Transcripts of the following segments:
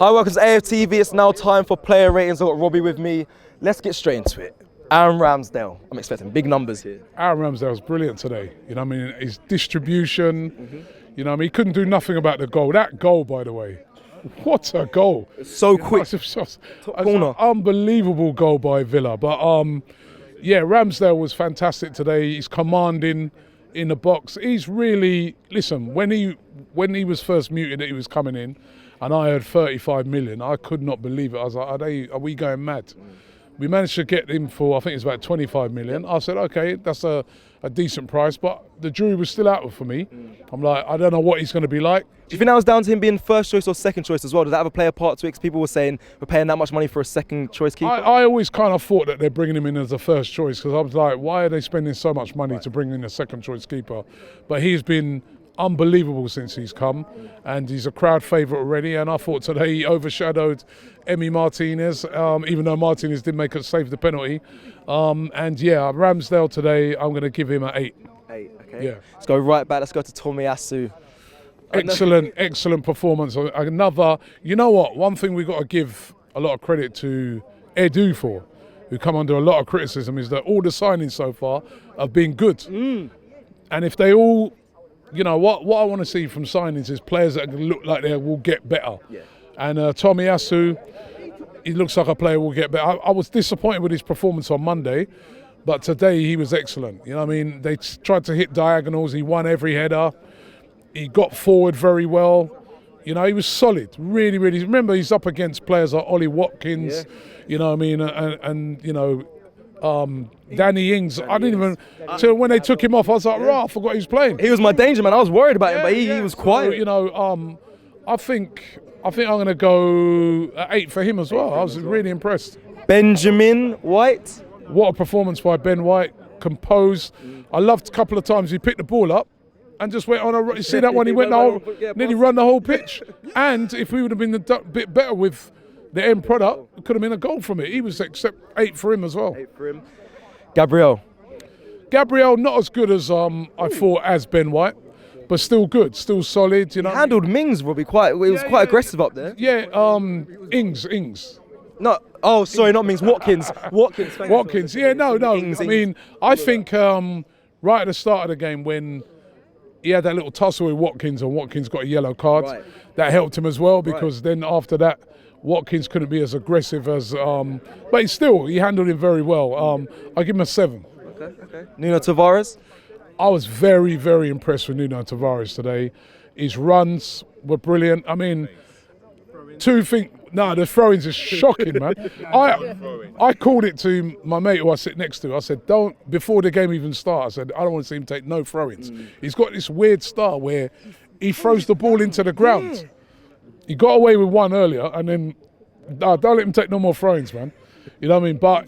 Hi, welcome to AFTV. It's now time for player ratings. I've got Robbie with me. Let's get straight into it. Aaron Ramsdale. I'm expecting big numbers here. Aaron Ramsdale's brilliant today. You know what I mean? His distribution, you know what I mean? He couldn't do nothing about the goal. That goal, by the way, what a goal. It's so quick. Top corner. An unbelievable goal by Villa. But yeah, Ramsdale was fantastic today. He's commanding in the box. He's really, listen, when he was first muted that he was coming in, and I heard 35 million, I could not believe it. I was like, are we going mad? We managed to get him for, I think it's about 25 million. I said, okay, that's a decent price, but the jury was still out for me. I'm like, I don't know what he's going to be like. Do you think that was down to him being first choice or second choice as well? Does that have a play a part to it? 'Cause people were saying we're paying that much money for a second choice keeper. I always kind of thought that they're bringing him in as a first choice, because I was like, why are they spending so much money to bring in a second choice keeper? But he's been unbelievable since he's come, and he's a crowd favourite already, and I thought today he overshadowed Emi Martinez, even though Martinez did make us save the penalty. And yeah, Ramsdale today, I'm going to give him an 8. 8, okay. Yeah. Let's go right back. Let's go to Tomiyasu. Excellent performance. Another, you know what, one thing we've got to give a lot of credit to Edu for, who come under a lot of criticism, is that all the signings so far have been good. And if they all, you know, what I want to see from signings is players that look like they will get better. Yeah. And Tomiyasu, he looks like a player will get better. I was disappointed with his performance on Monday, but today he was excellent. You know what I mean? They tried to hit diagonals. He won every header. He got forward very well. You know, he was solid. Really, really. Remember, he's up against players like Ollie Watkins. Yeah. You know what I mean? And you know, Danny Ings. I didn't even, till when they took him off, I was like, I forgot he was playing. He was my danger man. I was worried about him, but he was quiet. So, you know, I think I'm going to go 8 for him as well. I was really impressed. Benjamin White. What a performance by Ben White. Composed. I loved a couple of times he picked the ball up and just went on a. You see that one? He went nearly run the whole pitch. And if we would have been a bit better with the end product, it could have been a goal from it. He was 8 for him as well. 8 for him. Gabriel, not as good as I thought as Ben White, but still good, still solid. You know, he handled Mings, Robbie, quite. He was quite aggressive up there. Yeah, Ings. No, oh, sorry, not Mings. Watkins. Watkins. Yeah, no. Ings. I mean, I think right at the start of the game when he had that little tussle with Watkins and Watkins got a yellow card, that helped him as well, because then after that, Watkins couldn't be as aggressive as, but he handled him very well. I give him a 7. Okay. Nino Tavares. I was very, very impressed with Nino Tavares today. His runs were brilliant. I mean, the throw-ins is shocking, man. I called it to my mate who I sit next to. I said, before the game even starts, I said, I don't want to see him take no throw-ins. He's got this weird style where he throws the ball into the ground. He got away with one earlier, and then don't let him take no more throw-ins, man. You know what I mean? But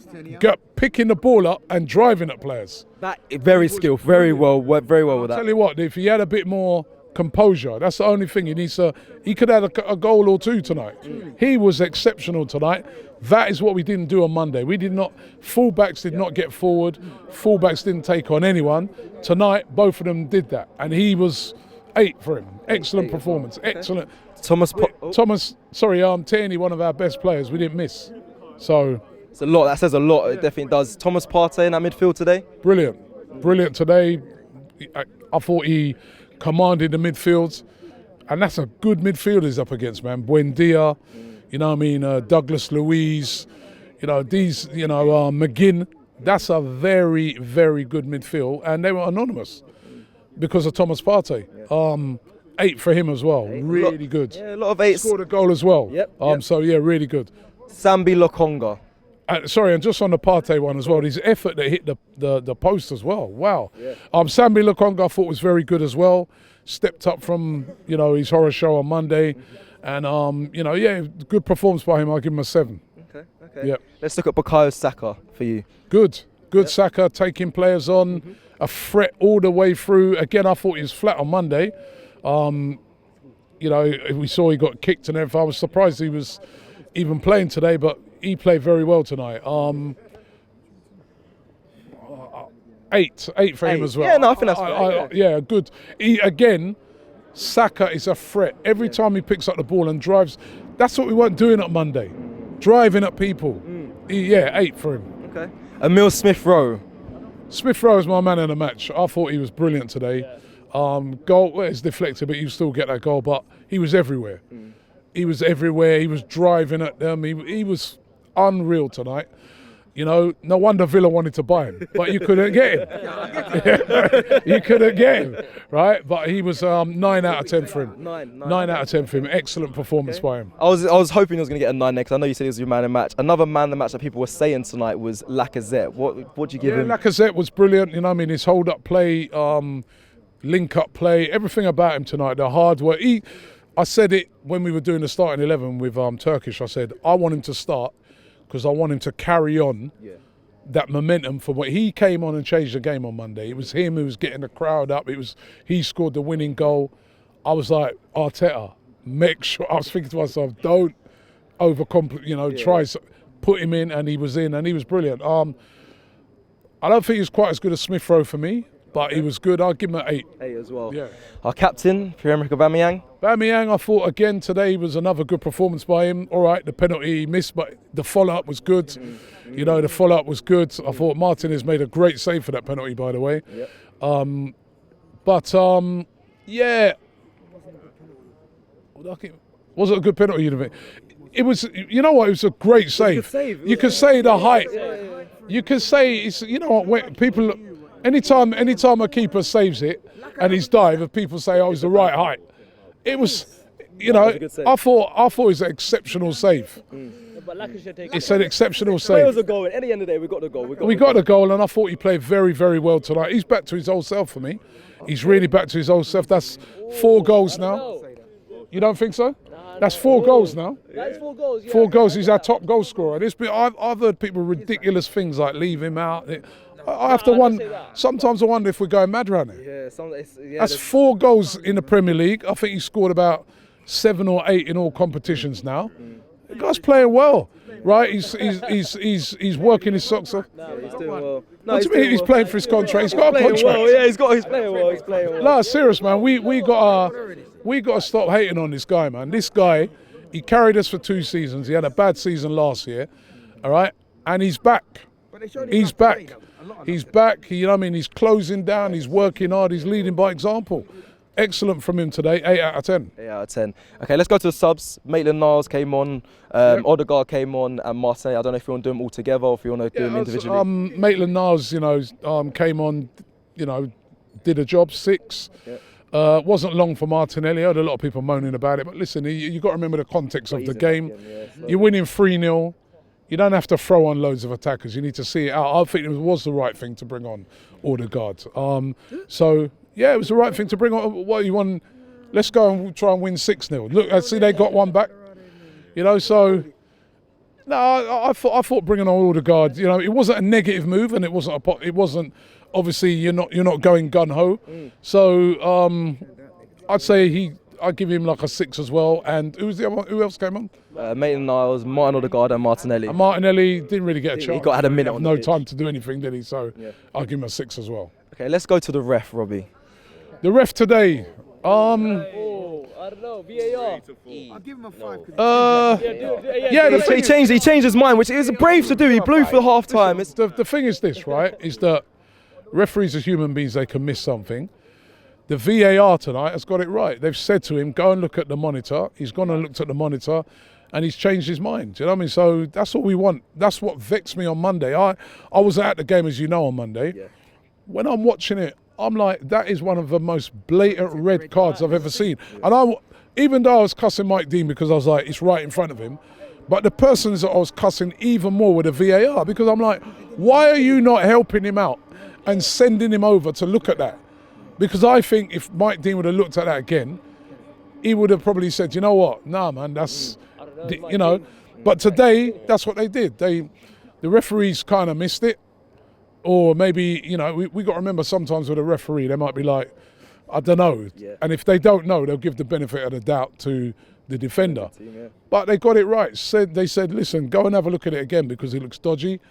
picking the ball up and driving at players. That very skilled, very well with that. I'll tell you what, if he had a bit more composure, that's the only thing he needs to. He could have a goal or two tonight. He was exceptional tonight. That is what we didn't do on Monday. Fullbacks did not get forward. Fullbacks didn't take on anyone. Tonight, both of them did that, and he was 8 for him. Excellent performance. Excellent. Tierney, one of our best players, we didn't miss. So it's a lot. That says a lot. It definitely does. Thomas Partey in that midfield today. Brilliant today. I thought he commanded the midfield, and that's a good midfield he's up against, man. Buendia, you know what I mean, Douglas Luiz, you know, these, you know, McGinn. That's a very, very good midfield, and they were anonymous because of Thomas Partey. 8 for him as well. Really good. Yeah, a lot of 8s. Scored a goal as well. Yep. So yeah, really good. Sambi Lokonga. And just on the Partey one as well, his effort that hit the post as well. Wow. Sambi Lokonga I thought was very good as well. Stepped up from, you know, his horror show on Monday, and you know, yeah, good performance by him. I'll give him a 7. Okay. Yep. Let's look at Bukayo Saka for you. Good. Saka taking players on, a threat all the way through. Again, I thought he was flat on Monday. You know, we saw he got kicked and everything. I was surprised he was even playing today, but he played very well tonight. 8 for him as well. Yeah, no, I think that's fair. Yeah, good. Again, Saka is a threat. Every time he picks up the ball and drives, That's what we weren't doing on Monday. Driving at people. 8 for him. Okay. Emil Smith-Rowe. Smith-Rowe is my man of the match. I thought he was brilliant today. Goal, well, it's deflected, but you still get that goal. But he was everywhere. He was everywhere. He was driving at them. He was unreal tonight. You know, no wonder Villa wanted to buy him, but you couldn't get him. You couldn't get him, right? But he was 9 out of 10 for him. 9 out of 10 for him. Excellent performance by him. I was hoping he was going to get a 9 next. I know you said he was your man of the match. Another man of the match that people were saying tonight was Lacazette. What do you give him? Lacazette was brilliant. You know, I mean, his hold-up play, link-up play, everything about him tonight. The hard work. I said it when we were doing the starting 11 with Turkish. I said I want him to start, because I want him to carry on that momentum for what he came on and changed the game on Monday. It was him who was getting the crowd up. He scored the winning goal. I was like, Arteta, make sure. I was thinking to myself, don't try put him in, and he was in, and he was brilliant. I don't think he was quite as good as Smith-Rowe for me, but he was good. I'll give him an 8. 8 as well. Yeah. Our captain, Pierre-Emerick Aubameyang. Aubameyang, I thought again today was another good performance by him. All right, the penalty he missed, but the follow-up was good. You know, the follow-up was good. I thought Martinez made a great save for that penalty, by the way. Yeah. Was it a good penalty? It was. You know what? It was a great save. You could say the height. You could say it's. You know what? When people. Anytime a keeper saves it and he's dive, people say, "Oh, it's the right height." It was, you know, I thought it was an exceptional save. It's an exceptional save. It was a goal. At the end of the day, we got the goal. We got the goal, and I thought he played very, very well tonight. He's back to his old self for me. He's really back to his old self. That's 4 goals now. You don't think so? That's 4 goals now. That's 4 goals. Yeah. 4 goals. He's our top goal scorer. I've heard people ridiculous things like leave him out. I have to wonder. Sometimes I wonder if we're going mad around here. That's 4 goals in the Premier League. I think he scored about 7 or 8 in all competitions now. The guy's playing well, right? He's working his socks off. He's doing well. What do you mean he's playing for his contract? He's got a contract. Well. Yeah, he's playing well. He's playing well. No, serious man. We got to stop hating on this guy, man. This guy, he carried us for 2 seasons. He had a bad season last year, all right, and he's back. He's back. He's back. You know what I mean? He's closing down. He's working hard. He's leading by example. Excellent from him today. 8 out of 10. 8 out of 10. Okay, let's go to the subs. Maitland-Niles came on. Odegaard came on, and Marseille. I don't know if you want to do them all together or if you want to do them individually. Maitland-Niles, came on. Did a job. 6. Wasn't long for Martinelli. I heard a lot of people moaning about it, but listen, you got to remember the context of the game. You're winning 3-0. You don't have to throw on loads of attackers. You need to see it out. I think it was the right thing to bring on Odegaard. So, yeah, it was the right thing to bring on. What you want? Let's go and try and win 6-0. Look, I see they got one back. So... No, I thought bringing on Odegaard, it wasn't a negative move, and it wasn't obviously you're not going gun ho. So I'd give him like a 6 as well. And who else came on? Maitland-Niles, Martin Odegaard, and Martinelli. And Martinelli didn't really get a chance. He had a minute on no time to do anything, did he? So I'll give him a 6 as well. Okay, let's go to the ref, Robbie. The ref today. I don't know, VAR. I'll give him a 5. He changed his mind, which is brave to do. He blew for half time. The thing is this, right? Is that referees as human beings, they can miss something. The VAR tonight has got it right. They've said to him, go and look at the monitor. He's gone and looked at the monitor, and he's changed his mind. Do you know what I mean? So that's what we want. That's what vexed me on Monday. I was at the game, as you know, on Monday. Yeah. When I'm watching it, I'm like, that is one of the most blatant red cards I've ever seen. And even though I was cussing Mike Dean because I was like, it's right in front of him, but the persons that I was cussing even more were the VAR, because I'm like, why are you not helping him out and sending him over to look at that? Because I think if Mike Dean would have looked at that again, he would have probably said, you know what, nah, man, that's, But today, that's what they did. The referees kind of missed it. Or maybe, we got to remember sometimes with a referee, they might be like, I don't know. Yeah. And if they don't know, they'll give the benefit of the doubt to the defender. But they got it right. They said, listen, go and have a look at it again because it looks dodgy,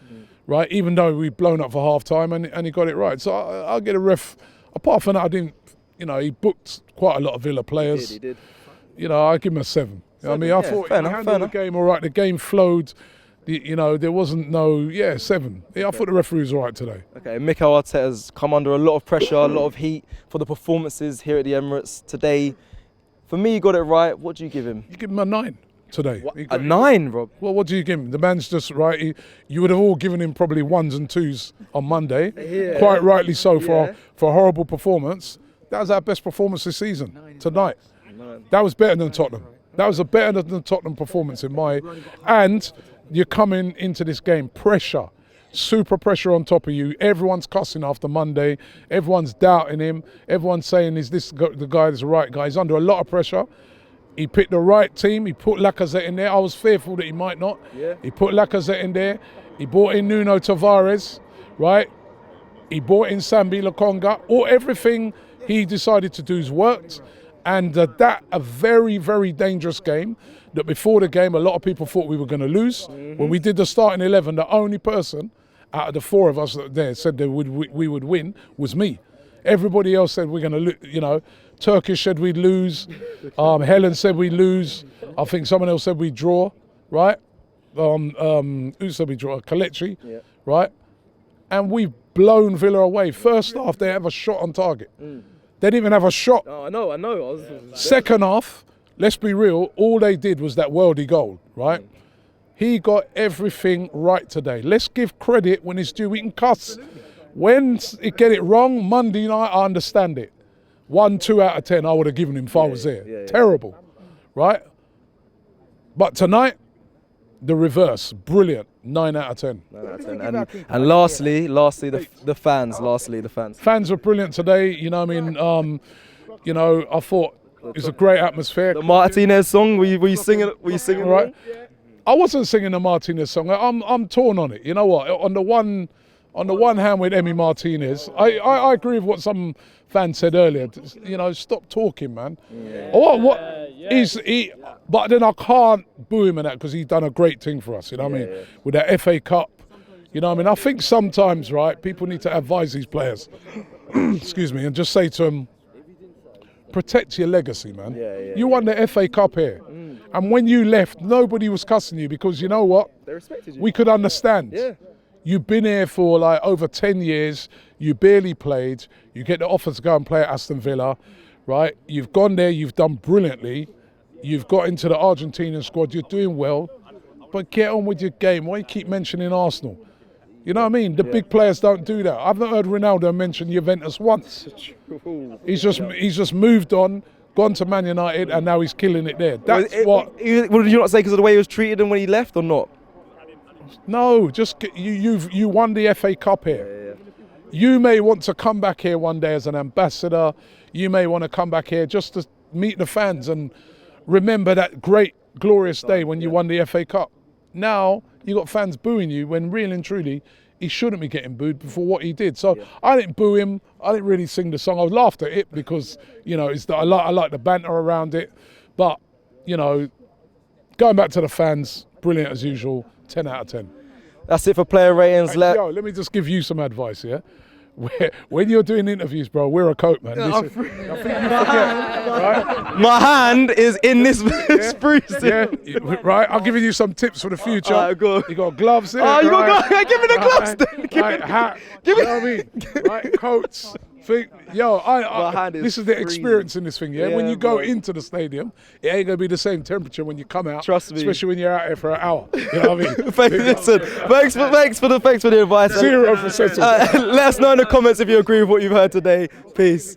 right? Even though we've blown up for half time and he got it right. So I'll get a ref. Apart from that, I didn't, he booked quite a lot of Villa players. He did. I'll give him a 7. You know what I mean, I thought he handled the game all right. The game flowed. There wasn't 7. Yeah, I thought the referee was all right today. Okay, Mikel Arteta's come under a lot of pressure, a lot of heat for the performances here at the Emirates today. For me, he got it right. What do you give him? You give him a 9 today. A 9, Rob? Well, what do you give him? The man's just right. You would have all given him probably 1s and 2s on Monday. Yeah. Quite rightly so for a horrible performance. That was our best performance this season, tonight. That was better than Tottenham. That was a better than Tottenham performance in my... And you're coming into this game, pressure, super pressure on top of you. Everyone's cussing after Monday. Everyone's doubting him. Everyone's saying, is this the guy that's the right guy? He's under a lot of pressure. He picked the right team. He put Lacazette in there. I was fearful that he might not. Yeah. He put Lacazette in there. He brought in Nino Tavares, right? He brought in Sambi Lokonga. Everything he decided to do has worked. And a very, very dangerous game that before the game, a lot of people thought we were going to lose. When we did the starting 11, the only person out of the 4 of us that there said that we would win was me. Everybody else said we're going to, Turkish said we'd lose. Helen said we'd lose. I think someone else said we'd draw, right? Who said we'd draw? Kalechi, right? And we've blown Villa away. First half, they have a shot on target. They didn't even have a shot. Oh, I know. Second half, let's be real, all they did was that worldy goal, right? He got everything right today. Let's give credit when it's due. We can cuss. When he get it wrong, Monday night, I understand it. 1, 2 out of 10, I would have given him if I was there. Terrible, right? But tonight, the reverse, brilliant. 9 out of 10. 9 out of 10. And lastly, the fans. Fans were brilliant today. I thought it was a great atmosphere. The Martinez song, were you singing? Right? I wasn't singing the Martinez song. I'm torn on it. You know what? On the one hand, with Emi Martinez, I agree with what some fans said earlier. Stop talking, man. But then I can't boo him in that because he's done a great thing for us. With that FA Cup. I think sometimes, right, people need to advise these players. Excuse me, and just say to them, protect your legacy, man. You won the FA Cup here. And when you left, nobody was cussing you because you know what? They respected you. We could understand. Yeah. You've been here for over 10 years. You barely played. You get the offer to go and play at Aston Villa, right? You've gone there. You've done brilliantly. You've got into the Argentinian squad. You're doing well. But get on with your game. Why you keep mentioning Arsenal? You know what I mean? The big players don't do that. I've not heard Ronaldo mention Juventus once. He's just moved on, gone to Man United, and now he's killing it there. That's what. Did you not say because of the way he was treated and when he left, or not? No, you won the FA Cup here. You may want to come back here one day as an ambassador. You may want to come back here just to meet the fans and remember that great, glorious day when you won the FA Cup. Now you got fans booing you when really and truly he shouldn't be getting booed for what he did. So I didn't boo him. I didn't really sing the song. I laughed at it because I like the banter around it. But going back to the fans, brilliant as usual. 10 out of 10. That's it for player ratings. Let me just give you some advice, yeah? When you're doing interviews, bro, wear a coat, man. I think you forget, right? My hand is in this spruce. Yeah, right. I'm giving you some tips for the future. You got gloves here. Oh, you got give me the gloves then. Hat. You know what I mean? Right, coats. This is the experience in this thing, yeah? When you go into the stadium, it ain't going to be the same temperature when you come out. Trust me. Especially when you're out here for an hour. You know what I mean? Thanks for the advice. 0%. Let us know in the comments if you agree with what you've heard today. Peace.